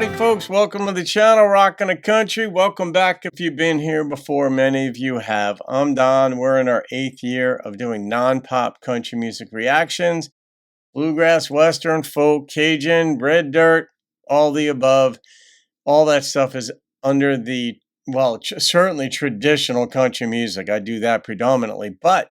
morning, folks. Welcome to the channel, Rockin' the Country. Welcome back if you've been here before. Many of you have. I'm Don. We're in our 8th year of doing non-pop country music reactions. Bluegrass, Western, folk, Cajun, red dirt, all the above. All that stuff is under the, well, certainly traditional country music. I do that predominantly. But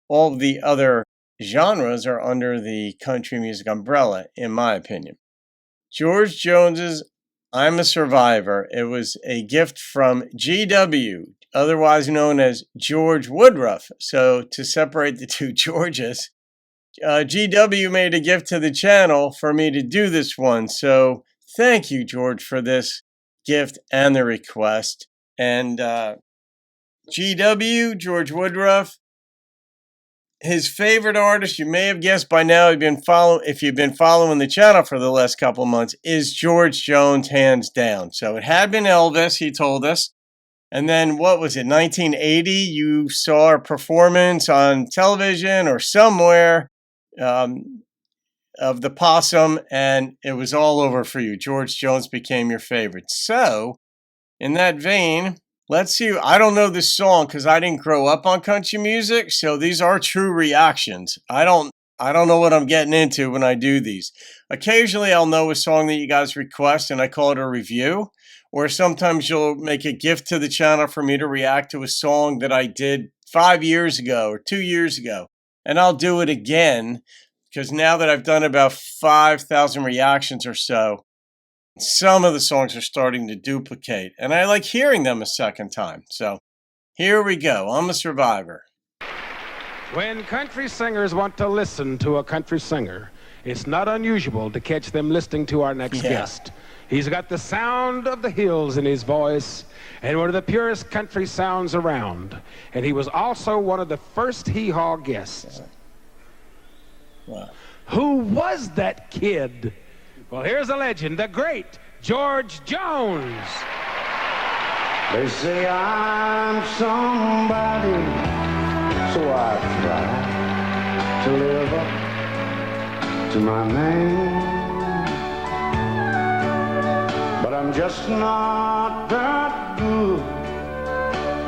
all of the other genres are under the country music umbrella, in my opinion. George Jones's I'm a Survivor. It was a gift from GW, otherwise known as George Woodruff. So to separate the two Georges, GW made a gift to the channel for me to do this one. So thank you, George, for this gift and the request. And GW, George Woodruff, his favorite artist, you may have guessed by now, if you've been following the channel for the last couple of months, is George Jones, hands down. So it had been Elvis, he told us. And then, what was it, 1980? You saw a performance on television or somewhere of the Possum, and it was all over for you. George Jones became your favorite. So, in that vein, let's see. I don't know this song because I didn't grow up on country music, so these are true reactions. I don't know what I'm getting into when I do these. Occasionally, I'll know a song that you guys request, and I call it a review. Or sometimes you'll make a gift to the channel for me to react to a song that I did 5 years ago or 2 years ago, and I'll do it again because now that I've done about 5,000 reactions or so, some of the songs are starting to duplicate, and I like hearing them a second time. So here we go. I'm a Survivor. When country singers want to listen to a country singer, it's not unusual to catch them listening to our next guest. He's got the sound of the hills in his voice and one of the purest country sounds around. And he was also one of the first hee-haw guests. Wow. Who was that kid? Well, here's a legend, the great George Jones. They say I'm somebody, so I try to live up to my name. But I'm just not that good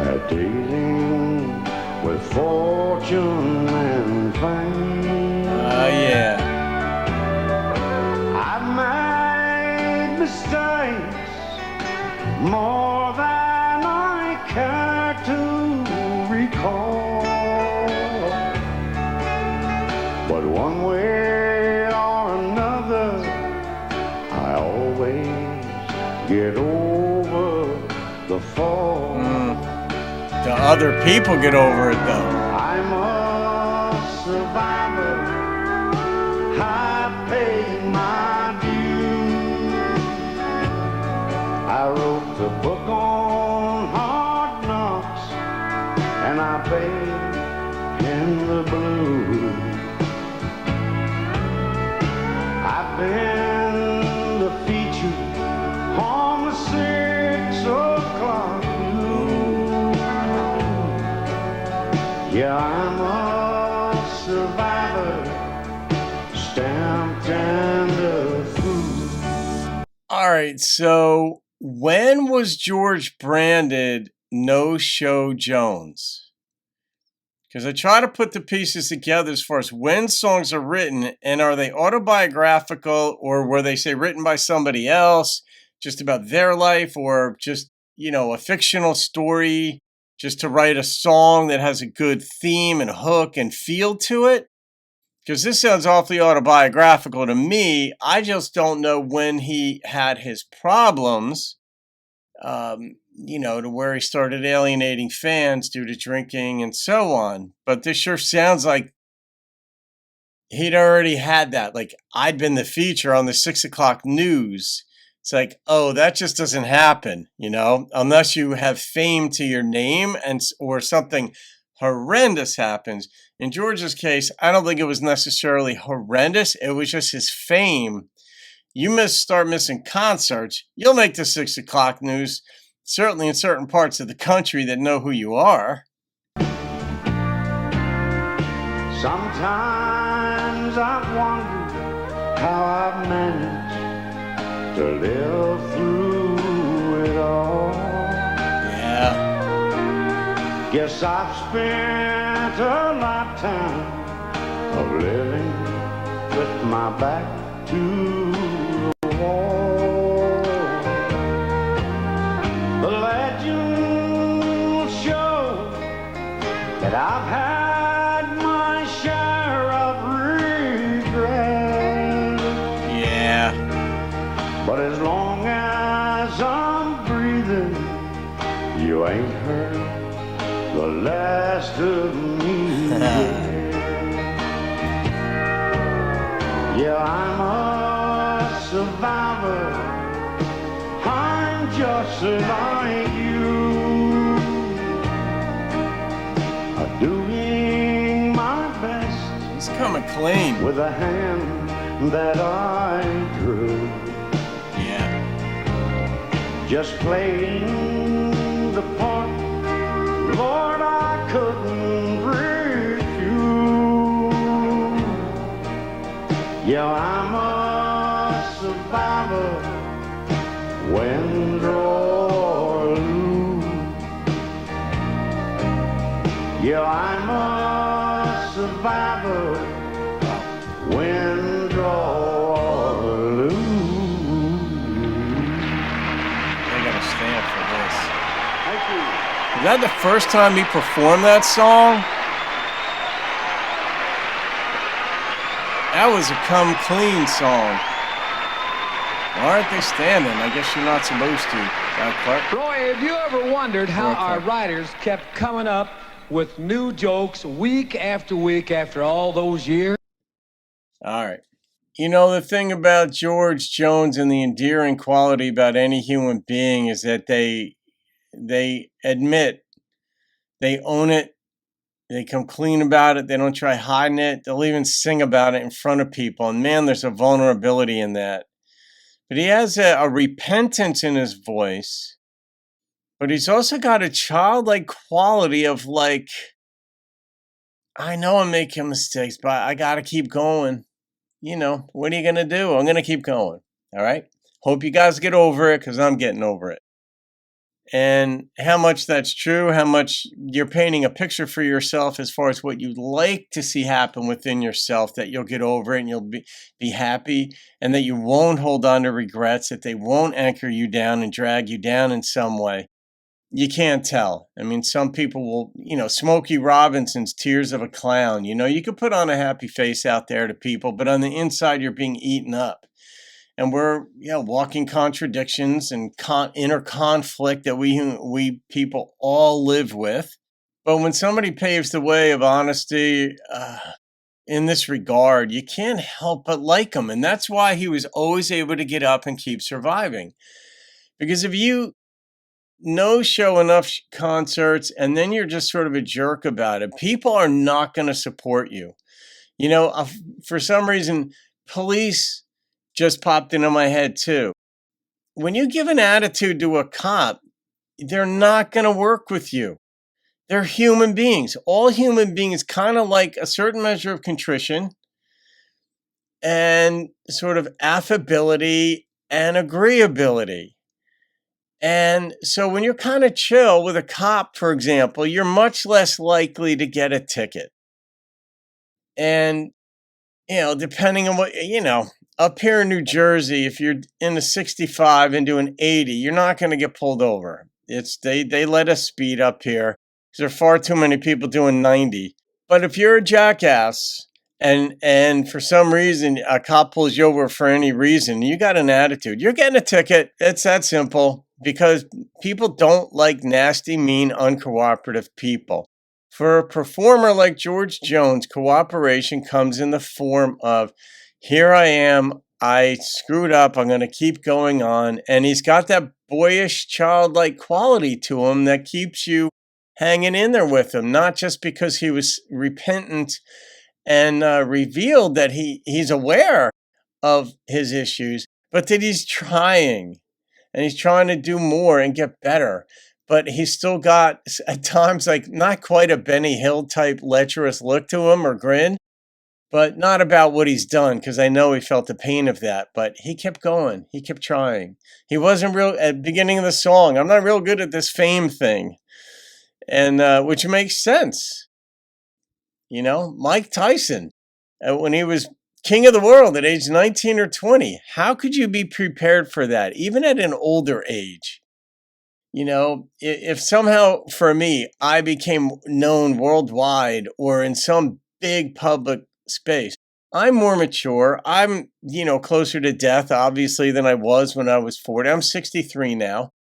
at dealing with fortune and fame. Oh, yeah. Mistakes more than I care to recall, but one way or another I always get over the fall. The other people get over it though. I'm a survivor, I pay my dues. I wrote the book on hard knocks, and I paid in the blues. I've been the feature on the 6 o'clock news. Yeah, I'm a survivor, stamped and a fool. All right, so when was George branded No Show Jones? Because I try to put the pieces together as far as when songs are written, and are they autobiographical, or were they, say, written by somebody else, just about their life, or just, a fictional story, just to write a song that has a good theme and hook and feel to it? Because this sounds awfully autobiographical to me. I just don't know when he had his problems, to where he started alienating fans due to drinking and so on. But this sure sounds like he'd already had that. Like, I'd been the feature on the 6 o'clock news. It's like, oh, that just doesn't happen, unless you have fame to your name or something horrendous happens. In George's case, I don't think it was necessarily horrendous. It was just his fame. You start missing concerts, you'll make the 6 o'clock news, certainly in certain parts of the country that know who you are. Sometimes I've wondered how I've managed to live through it all. Yeah. Guess I've spent a lifetime of living with my back to the wall. The legend will show that I've had my share of regret. Yeah. But as long as I'm breathing, you ain't heard the last of me. Yeah, I'm a survivor. I'm just like you, doing my best. He's coming clean. With a hand that I drew. Yeah. Just playing the part, Lord, I couldn't refuse. Yeah, I'm a survivor, win or lose. Yeah, I'm a survivor, win, draw, or lose. They got a stamp for this. Thank you. Is that the first time he performed that song? That was a come clean song. Why aren't they standing? I guess you're not supposed to. Clark. Roy, have you ever wondered how our writers kept coming up with new jokes week after week after all those years? All right. You know, the thing about George Jones and the endearing quality about any human being is that they admit, they own it, they come clean about it, they don't try hiding it, they'll even sing about it in front of people. And man, there's a vulnerability in that. But he has a repentance in his voice, but he's also got a childlike quality of like, I know I'm making mistakes, but I got to keep going. You know, what are you going to do? I'm going to keep going. All right. Hope you guys get over it because I'm getting over it. And how much that's true, how much you're painting a picture for yourself as far as what you'd like to see happen within yourself, that you'll get over it and you'll be happy, and that you won't hold on to regrets, that they won't anchor you down and drag you down in some way. You can't tell. I mean, some people will, Smokey Robinson's Tears of a Clown. You could put on a happy face out there to people, but on the inside, you're being eaten up. And we're, walking contradictions and inner conflict that we people all live with. But when somebody paves the way of honesty in this regard, you can't help but like him. And that's why he was always able to get up and keep surviving. Because if you no-show enough concerts and then you're just sort of a jerk about it, people are not going to support you. For some reason, police just popped into my head too. When you give an attitude to a cop, they're not going to work with you. They're human beings. All human beings kind of like a certain measure of contrition and sort of affability and agreeability. And so when you're kind of chill with a cop, for example, you're much less likely to get a ticket. And, depending on what, up here in New Jersey, if you're in a 65 into an 80, you're not going to get pulled over. They let us speed up here because there are far too many people doing 90. But if you're a jackass and for some reason a cop pulls you over for any reason, you got an attitude, you're getting a ticket. It's that simple, because people don't like nasty, mean, uncooperative people. For a performer like George Jones, cooperation comes in the form of, here I am, I screwed up, I'm going to keep going on. And he's got that boyish, childlike quality to him that keeps you hanging in there with him, not just because he was repentant and revealed that he's aware of his issues, but that he's trying, and he's trying to do more and get better. But he's still got, at times, like not quite a Benny Hill type lecherous look to him or grin, but not about what he's done, because I know he felt the pain of that. But he kept going. He kept trying. He wasn't real at the beginning of the song. I'm not real good at this fame thing, and which makes sense. You know, Mike Tyson, when he was king of the world at age 19 or 20, how could you be prepared for that, even at an older age? You know, if somehow for me, I became known worldwide or in some big public space, I'm more mature. I'm, closer to death, obviously, than I was when I was 40. I'm 63 now.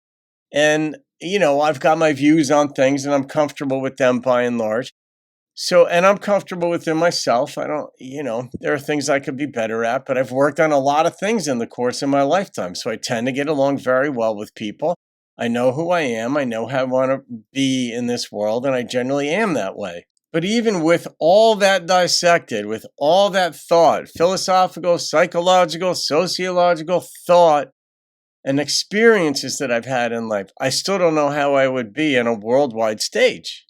And, I've got my views on things and I'm comfortable with them by and large. So, and I'm comfortable with them myself. I don't, there are things I could be better at, but I've worked on a lot of things in the course of my lifetime. So I tend to get along very well with people. I know who I am. I know how I want to be in this world, and I generally am that way. But even with all that dissected, with all that thought, philosophical, psychological, sociological thought, and experiences that I've had in life, I still don't know how I would be on a worldwide stage.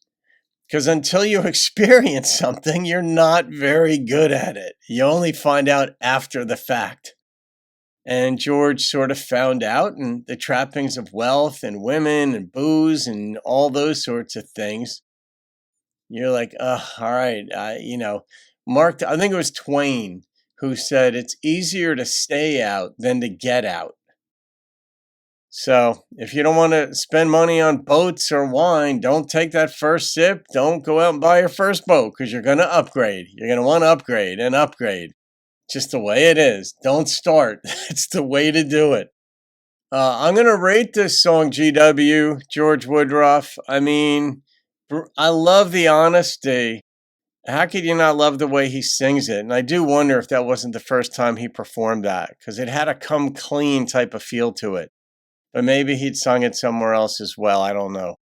Because until you experience something, you're not very good at it. You only find out after the fact. And George sort of found out, and the trappings of wealth and women and booze and all those sorts of things. You're like, all right. Mark, I think it was Twain who said it's easier to stay out than to get out. So if you don't want to spend money on boats or wine, don't take that first sip. Don't go out and buy your first boat, because you're going to upgrade. You're going to want to upgrade and upgrade. Just the way it is. Don't start. It's the way to do it. I'm going to rate this song, GW, George Woodruff. I mean, I love the honesty. How could you not love the way he sings it? And I do wonder if that wasn't the first time he performed that, because it had a come clean type of feel to it. But maybe he'd sung it somewhere else as well. I don't know.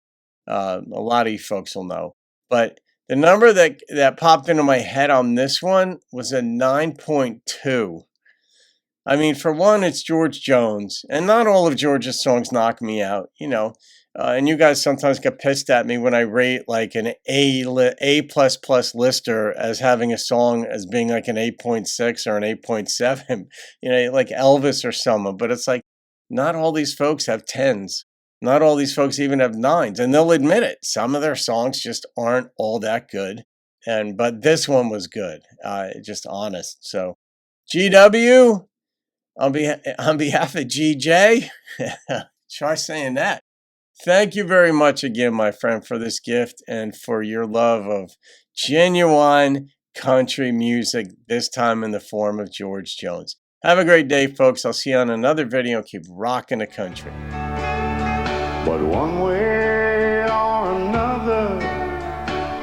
A lot of you folks will know. But the number that popped into my head on this one was a 9.2. I mean, for one, it's George Jones. And not all of George's songs knock me out, and you guys sometimes get pissed at me when I rate like an A++ lister as having a song as being like an 8.6 or an 8.7, like Elvis or someone. But it's like, not all these folks have 10s. Not all these folks even have 9s. And they'll admit it. Some of their songs just aren't all that good. But this one was good. Just honest. So, GW, on behalf of GJ, try saying that. Thank you very much again, my friend, for this gift and for your love of genuine country music, this time in the form of George Jones. Have a great day, folks. I'll see you on another video. Keep rocking the country. But one way or another,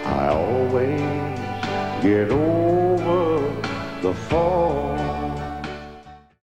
I always get over the fall.